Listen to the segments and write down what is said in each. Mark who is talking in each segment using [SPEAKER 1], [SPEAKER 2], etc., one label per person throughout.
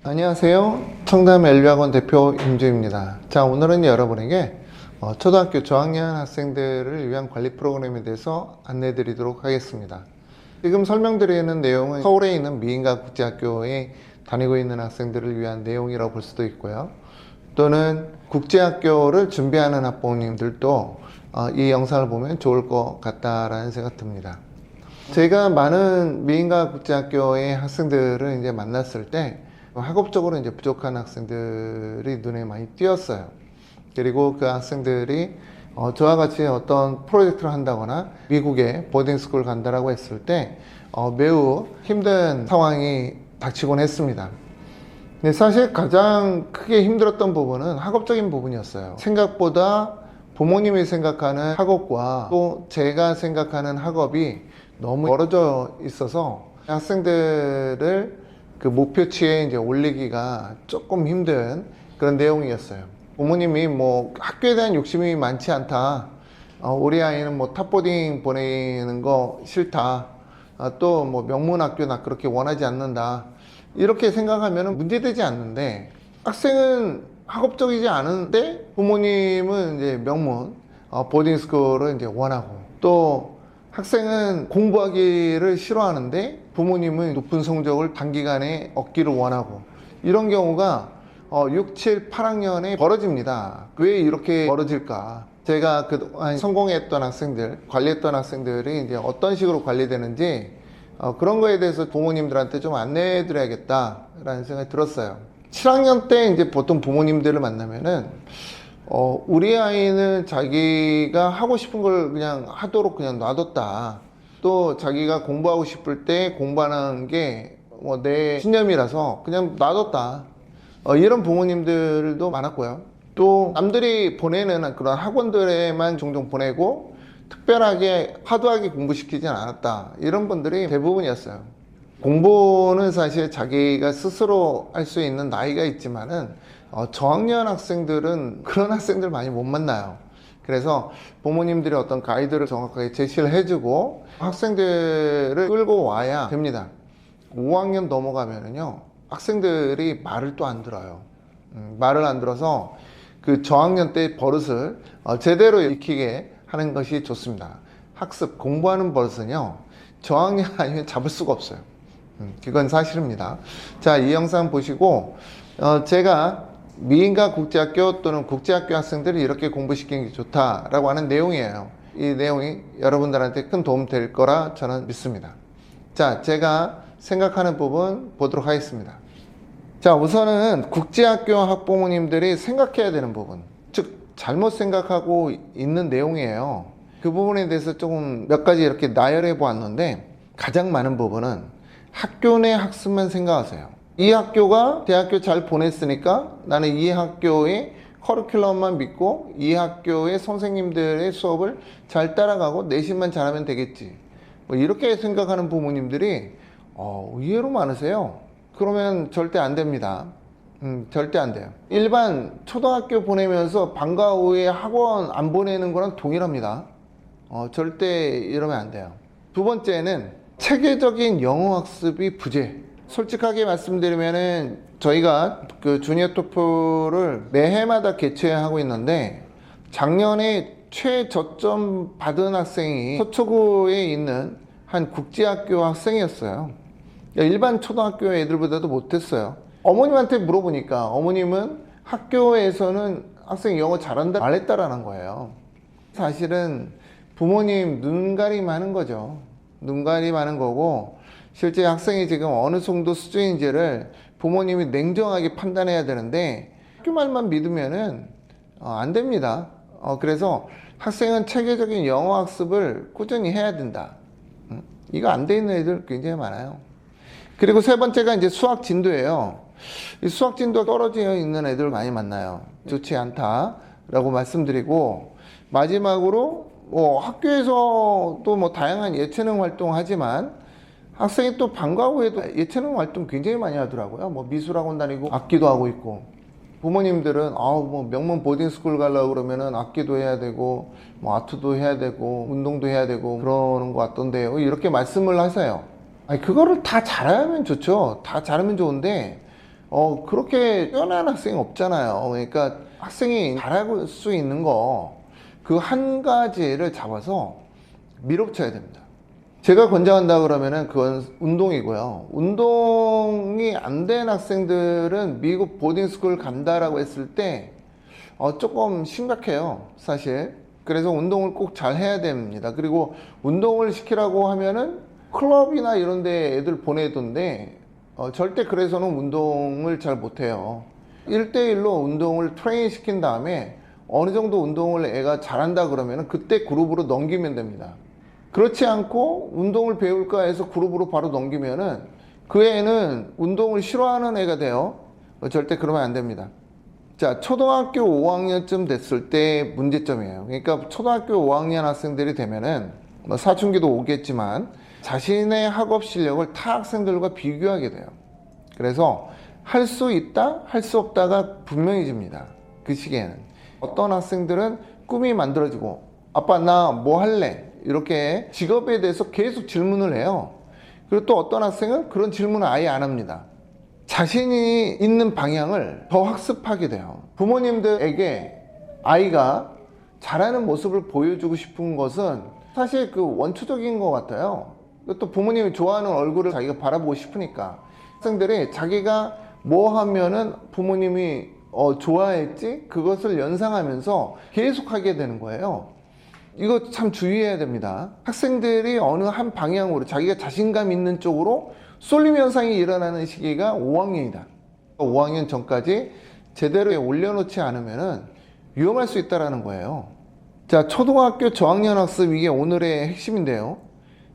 [SPEAKER 1] 안녕하세요. 청담 LB학원 대표 임주입니다. 자, 오늘은 여러분에게 초등학교 저학년 학생들을 위한 관리 프로그램에 대해서 안내 드리도록 하겠습니다. 지금 설명드리는 내용은 서울에 있는 미인가 국제학교에 다니고 있는 학생들을 위한 내용이라고 볼 수도 있고요. 또는 국제학교를 준비하는 학부모님들도 이 영상을 보면 좋을 것 같다라는 생각 듭니다. 제가 많은 미인가 국제학교의 학생들을 이제 만났을 때 학업적으로 이제 부족한 학생들이 눈에 많이 띄었어요. 그리고 그 학생들이 저와 같이 어떤 프로젝트를 한다거나 미국에 보딩스쿨 간다라고 했을 때 매우 힘든 상황이 닥치곤 했습니다. 근데 사실 가장 크게 힘들었던 부분은 학업적인 부분이었어요. 생각보다 부모님이 생각하는 학업과 또 제가 생각하는 학업이 너무 멀어져 있어서 학생들을 그 목표치에 이제 올리기가 조금 힘든 그런 내용이었어요. 부모님이 뭐 학교에 대한 욕심이 많지 않다. 우리 아이는 뭐 탑보딩 보내는 거 싫다. 또 뭐 명문학교 나 그렇게 원하지 않는다. 이렇게 생각하면 문제되지 않는데 학생은 학업적이지 않은데 부모님은 이제 명문 보딩스쿨을 이제 원하고 또 학생은 공부하기를 싫어하는데 부모님은 높은 성적을 단기간에 얻기를 원하고 이런 경우가 6, 7, 8학년에 벌어집니다. 왜 이렇게 벌어질까? 제가 그동안 성공했던 학생들, 관리했던 학생들이 이제 어떤 식으로 관리되는지 그런 거에 대해서 부모님들한테 좀 안내해 드려야겠다라는 생각이 들었어요. 7학년 때 이제 보통 부모님들을 만나면은 우리 아이는 자기가 하고 싶은 걸 그냥 하도록 그냥 놔뒀다. 또 자기가 공부하고 싶을 때 공부하는 게 뭐 내 신념이라서 그냥 놔뒀다. 이런 부모님들도 많았고요. 또 남들이 보내는 그런 학원들에만 종종 보내고 특별하게 하드하게 공부시키진 않았다. 이런 분들이 대부분이었어요. 공부는 사실 자기가 스스로 할 수 있는 나이가 있지만은 저학년 학생들은 그런 학생들 많이 못 만나요. 그래서 부모님들이 어떤 가이드를 정확하게 제시를 해주고 학생들을 끌고 와야 됩니다. 5학년 넘어가면은요, 학생들이 말을 또 안 들어요. 말을 안 들어서 그 저학년 때 버릇을 제대로 익히게 하는 것이 좋습니다. 학습, 공부하는 버릇은요, 저학년 아니면 잡을 수가 없어요. 그건 사실입니다. 자, 이 영상 보시고 제가 미인가 국제학교 또는 국제학교 학생들이 이렇게 공부시키는 게 좋다라고 하는 내용이에요. 이 내용이 여러분들한테 큰 도움 될 거라 저는 믿습니다. 자, 제가 생각하는 부분 보도록 하겠습니다. 자, 우선은 국제학교 학부모님들이 생각해야 되는 부분, 즉 잘못 생각하고 있는 내용이에요. 그 부분에 대해서 조금 몇 가지 이렇게 나열해 보았는데 가장 많은 부분은 학교 내 학습만 생각하세요. 이 학교가 대학교 잘 보냈으니까 나는 이 학교의 커리큘럼만 믿고 이 학교의 선생님들의 수업을 잘 따라가고 내신만 잘하면 되겠지. 뭐 이렇게 생각하는 부모님들이 의외로 많으세요. 그러면 절대 안 됩니다. 절대 안 돼요. 일반 초등학교 보내면서 방과 후에 학원 안 보내는 거랑 동일합니다. 절대 이러면 안 돼요. 두 번째는 체계적인 영어 학습이 부재. 솔직하게 말씀드리면은 저희가 그 주니어 토플을 매해마다 개최하고 있는데 작년에 최저점 받은 학생이 서초구에 있는 한 국제학교 학생이었어요. 일반 초등학교 애들보다도 못했어요. 어머님한테 물어보니까 어머님은 학교에서는 학생이 영어 잘한다 말했다라는 거예요. 사실은 부모님 눈가림하는 거죠. 눈가림하는 거고 실제 학생이 지금 어느 정도 수준인지를 부모님이 냉정하게 판단해야 되는데 학교 말만 믿으면은 안 됩니다. 그래서 학생은 체계적인 영어 학습을 꾸준히 해야 된다. 이거 안 돼 있는 애들 굉장히 많아요. 그리고 세 번째가 이제 수학 진도예요. 이 수학 진도가 떨어져 있는 애들 많이 만나요. 좋지 않다라고 말씀드리고 마지막으로 뭐 학교에서 또 뭐 다양한 예체능 활동하지만 학생이 또 방과 후에도 예체능 활동 굉장히 많이 하더라고요. 뭐 미술학원 다니고 악기도 하고 있고. 부모님들은 뭐 명문 보딩스쿨 가려고 그러면은 악기도 해야 되고 뭐 아트도 해야 되고 운동도 해야 되고 그러는 것 같던데요. 이렇게 말씀을 하세요. 아니 그거를 다 잘하면 좋죠. 다 잘하면 좋은데 그렇게 뛰어난 학생이 없잖아요. 그러니까 학생이 잘할 수 있는 거 그 한 가지를 잡아서 밀어붙여야 됩니다. 제가 권장한다 그러면은 그건 운동이고요. 운동이 안 된 학생들은 미국 보딩스쿨 간다라고 했을 때 조금 심각해요, 사실. 그래서 운동을 꼭 잘 해야 됩니다. 그리고 운동을 시키라고 하면은 클럽이나 이런 데 애들 보내던데 절대 그래서는 운동을 잘 못해요. 1대1로 운동을 트레인 시킨 다음에 어느 정도 운동을 애가 잘한다 그러면 그때 그룹으로 넘기면 됩니다. 그렇지 않고 운동을 배울까 해서 그룹으로 바로 넘기면은 그 애는 운동을 싫어하는 애가 돼요. 절대 그러면 안 됩니다. 자, 초등학교 5학년쯤 됐을 때 문제점이에요. 그러니까 초등학교 5학년 학생들이 되면은 사춘기도 오겠지만 자신의 학업 실력을 타 학생들과 비교하게 돼요. 그래서 할 수 있다, 할 수 없다가 분명해집니다. 그 시기에는. 어떤 학생들은 꿈이 만들어지고 아빠 나 뭐 할래? 이렇게 직업에 대해서 계속 질문을 해요. 그리고 또 어떤 학생은 그런 질문을 아예 안 합니다. 자신이 있는 방향을 더 학습하게 돼요. 부모님들에게 아이가 잘하는 모습을 보여주고 싶은 것은 사실 그 원초적인 것 같아요. 또 부모님이 좋아하는 얼굴을 자기가 바라보고 싶으니까 학생들이 자기가 뭐 하면은 부모님이 좋아했지? 그것을 연상하면서 계속 하게 되는 거예요. 이거 참 주의해야 됩니다. 학생들이 어느 한 방향으로 자기가 자신감 있는 쪽으로 쏠림 현상이 일어나는 시기가 5학년이다. 5학년 전까지 제대로 올려놓지 않으면 위험할 수 있다는 거예요. 자, 초등학교 저학년 학습, 이게 오늘의 핵심인데요.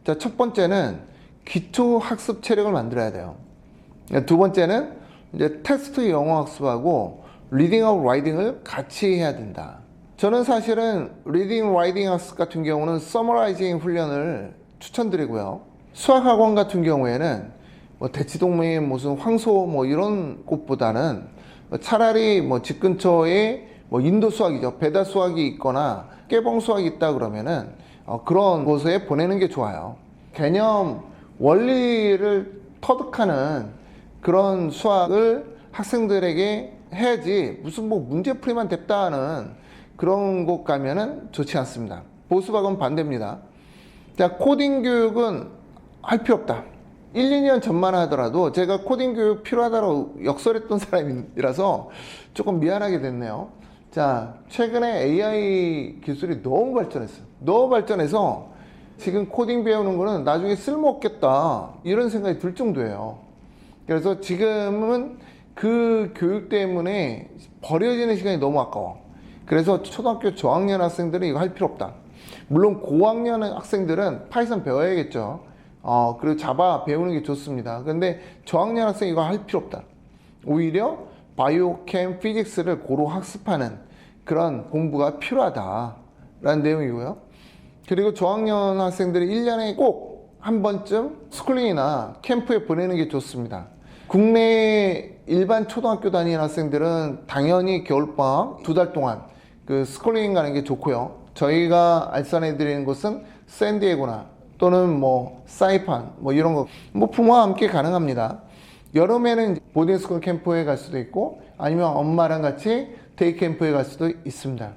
[SPEAKER 1] 자, 첫 번째는 기초 학습 체력을 만들어야 돼요. 두 번째는 이제 텍스트 영어 학습하고 리딩하고 라이딩을 같이 해야 된다. 저는 사실은 리딩, 라이딩 학습 같은 경우는 서머라이징 훈련을 추천드리고요. 수학학원 같은 경우에는 대치동맹 무슨 황소 이런 곳보다는 차라리 집 근처에 인도 수학이죠. 배다 수학이 있거나 깨봉 수학이 있다 그러면은 그런 곳에 보내는 게 좋아요. 개념 원리를 터득하는 그런 수학을 학생들에게 해야지 무슨 문제풀이만 됐다 하는 그런 곳 가면은 좋지 않습니다. 보수학은 반대입니다. 자, 코딩 교육은 할 필요 없다. 1, 2년 전만 하더라도 제가 코딩 교육 필요하다고 역설했던 사람이라서 조금 미안하게 됐네요. 자, 최근에 AI 기술이 너무 발전했어요. 너무 발전해서 지금 코딩 배우는 거는 나중에 쓸모없겠다 이런 생각이 들 정도예요. 그래서 지금은 그 교육 때문에 버려지는 시간이 너무 아까워. 그래서 초등학교 저학년 학생들은 이거 할 필요 없다. 물론 고학년 학생들은 파이썬 배워야겠죠. 그리고 자바 배우는 게 좋습니다. 근데 저학년 학생 이거 할 필요 없다. 오히려 바이오, 캠, 피직스를 고루 학습하는 그런 공부가 필요하다라는 내용이고요. 그리고 저학년 학생들이 1년에 꼭 한 번쯤 스쿨링이나 캠프에 보내는 게 좋습니다. 국내 일반 초등학교 다니는 학생들은 당연히 겨울방학 2달 동안 그 스쿨링 가는 게 좋고요. 저희가 알선해 드리는 곳은 샌디에고나 또는 사이판 이런 거 부모와 함께 가능합니다. 여름에는 보딩스쿨 캠프에 갈 수도 있고 아니면 엄마랑 같이 데이 캠프에 갈 수도 있습니다.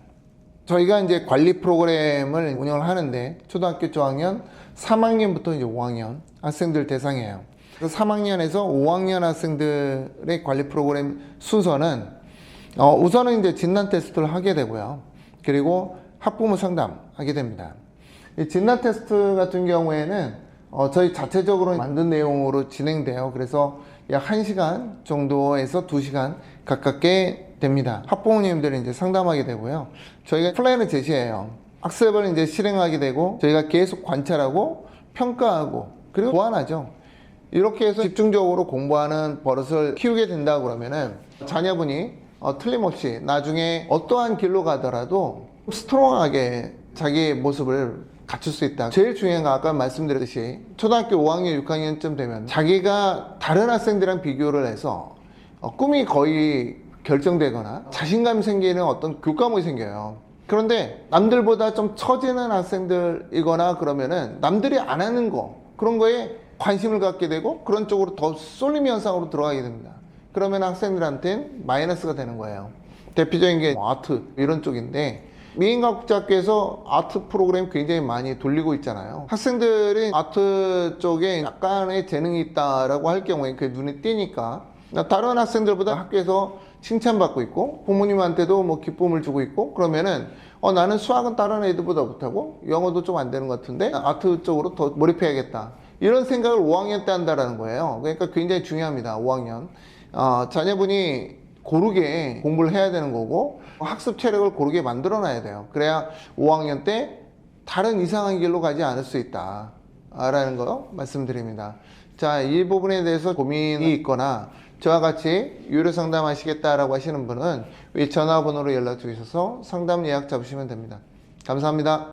[SPEAKER 1] 저희가 이제 관리 프로그램을 운영을 하는데 초등학교 저학년 3학년부터 이제 5학년 학생들 대상이에요. 3학년에서 5학년 학생들의 관리 프로그램 순서는 우선은 이제 진단 테스트를 하게 되고요. 그리고 학부모 상담하게 됩니다. 이 진단 테스트 같은 경우에는 저희 자체적으로 만든 내용으로 진행돼요. 그래서 약 1시간 정도에서 2시간 가깝게 됩니다. 학부모님들이 이제 상담하게 되고요. 저희가 플랜을 제시해요. 학습을 이제 실행하게 되고 저희가 계속 관찰하고 평가하고 그리고 보완하죠. 이렇게 해서 집중적으로 공부하는 버릇을 키우게 된다 그러면은 자녀분이 틀림없이 나중에 어떠한 길로 가더라도 스트롱하게 자기의 모습을 갖출 수 있다. 제일 중요한 건 아까 말씀드렸듯이 초등학교 5학년, 6학년쯤 되면 자기가 다른 학생들이랑 비교를 해서 꿈이 거의 결정되거나 자신감이 생기는 어떤 교과목이 생겨요. 그런데 남들보다 좀 처지는 학생들이거나 그러면은 남들이 안 하는 거 그런 거에 관심을 갖게 되고 그런 쪽으로 더 쏠림 현상으로 들어가게 됩니다. 그러면 학생들한테는 마이너스가 되는 거예요. 대표적인 게 아트 이런 쪽인데 미인과학국제학교에서 아트 프로그램 굉장히 많이 돌리고 있잖아요. 학생들이 아트 쪽에 약간의 재능이 있다라고 할 경우에 그게 눈에 띄니까 다른 학생들보다 학교에서 칭찬받고 있고 부모님한테도 뭐 기쁨을 주고 있고 그러면은 나는 수학은 다른 애들보다 못하고 영어도 좀 안 되는 것 같은데 아트 쪽으로 더 몰입해야겠다 이런 생각을 5학년 때 한다라는 거예요. 그러니까 굉장히 중요합니다. 5학년 자녀분이 고르게 공부를 해야 되는 거고 학습 체력을 고르게 만들어 놔야 돼요. 그래야 5학년 때 다른 이상한 길로 가지 않을 수 있다 라는 거 말씀드립니다. 자, 이 부분에 대해서 고민이 있거나 저와 같이 유료 상담하시겠다라고 하시는 분은 위 전화번호로 연락 주셔서 상담 예약 잡으시면 됩니다. 감사합니다.